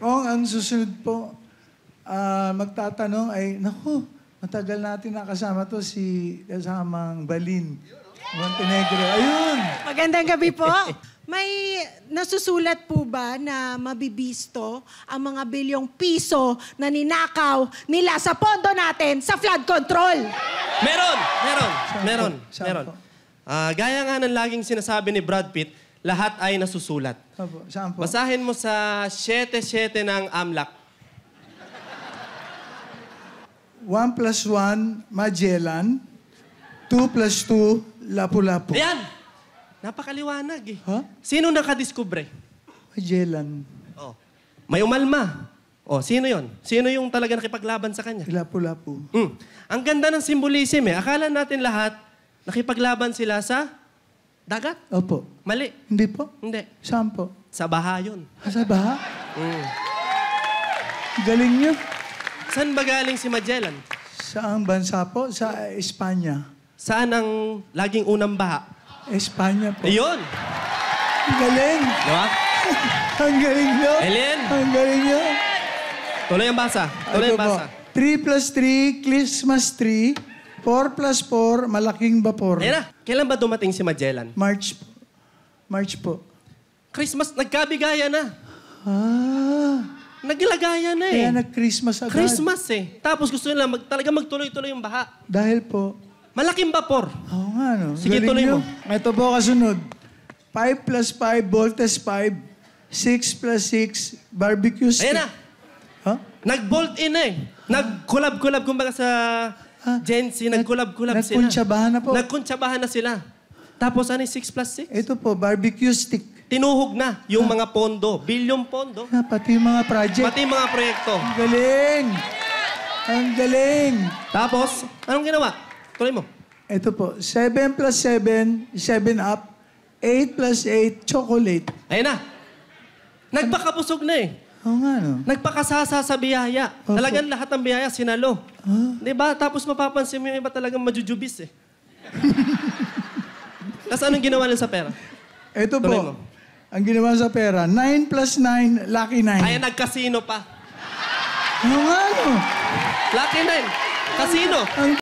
Kung ang susunod po, magtatanong ay, naku, matagal natin nakasama to si kasamang Balin Montenegro. Ayun! Magandang gabi po. May nasusulat po ba na mabibisto ang mga bilyong piso na ninakaw nila sa pondo natin sa flood control? Meron. Saan po? Gaya nga ng laging sinasabi ni Brad Pitt, lahat ay nasusulat. Saan po? Basahin mo sa 7-7 ng AMLAC. 1 plus 1, Magellan. 2 plus 2, Lapu-Lapu. Ayan! Napakaliwanag eh. Ha? Sino nakadiskubre? Magellan. Oh. May umalma. Oh, sino yon? Sino yung talaga nakipaglaban sa kanya? Lapu-Lapu. Ang ganda ng symbolism eh. Akala natin lahat nakipaglaban sila sa dagat. Opo. Mali. Hindi po? Hindi. Saan po? Sa baha yun. Sa baha? Galing niyo. Saan ba galing si Magellan? Saang bansa po? Sa Espanya. Saan ang laging unang baha? Espanya po. Ayun! Ang galing! Diba? Ang galing niyo! Ellen! Ang galing niyo! Tuloy ang basa. Tuloy ang basa. 3 plus 3, Christmas tree. 4 plus 4, malaking vapor. Ayan na. Kailan ba dumating si Magellan? March po. March po. Christmas, nagkabigayan na. Naglagayan na eh. Kaya nag-Christmas agad. Christmas eh. Tapos gusto nila talaga magtuloy-tuloy yung baha. Dahil po. Malaking vapor. Oo nga, no? Sige, Galing tuloy niyo. mo. Ito po kasunod. 5 plus 5, voltage 5. 6 plus 6, barbecue stick. Ayan na. Huh? Nag-bolt in eh. Nag-collab-collab kumbaga sa Gen Z. Nag-collab-collab sila. Nagkuntsabahan na po. Nagkuntsabahan na sila. Tapos ano yung 6 plus 6? Ito po, barbecue stick. Tinuhog na yung mga pondo. Bilyong pondo. Pati yung mga project. Pati yung mga proyekto. Ang galing! Ang galing! Tapos, anong ginawa? Tuloy mo. Ito po, 7 plus 7, 7 up. 8 plus 8, chocolate. Ayun na. Nagpakabusog na eh. Oo nga, no? Nagpakasasa sa biyaya. Opo. Talagang lahat ng biyaya sinalo. Diba? Tapos mapapansin mo yung iba talagang majujubis eh. Tapos anong ginawa nila sa pera? Ito Tuloy po, mo. ang ginawa sa pera, 9 plus 9, lucky 9. Ay, nagkasino pa. Oo nga, no? Lucky 9. Kasino. Ang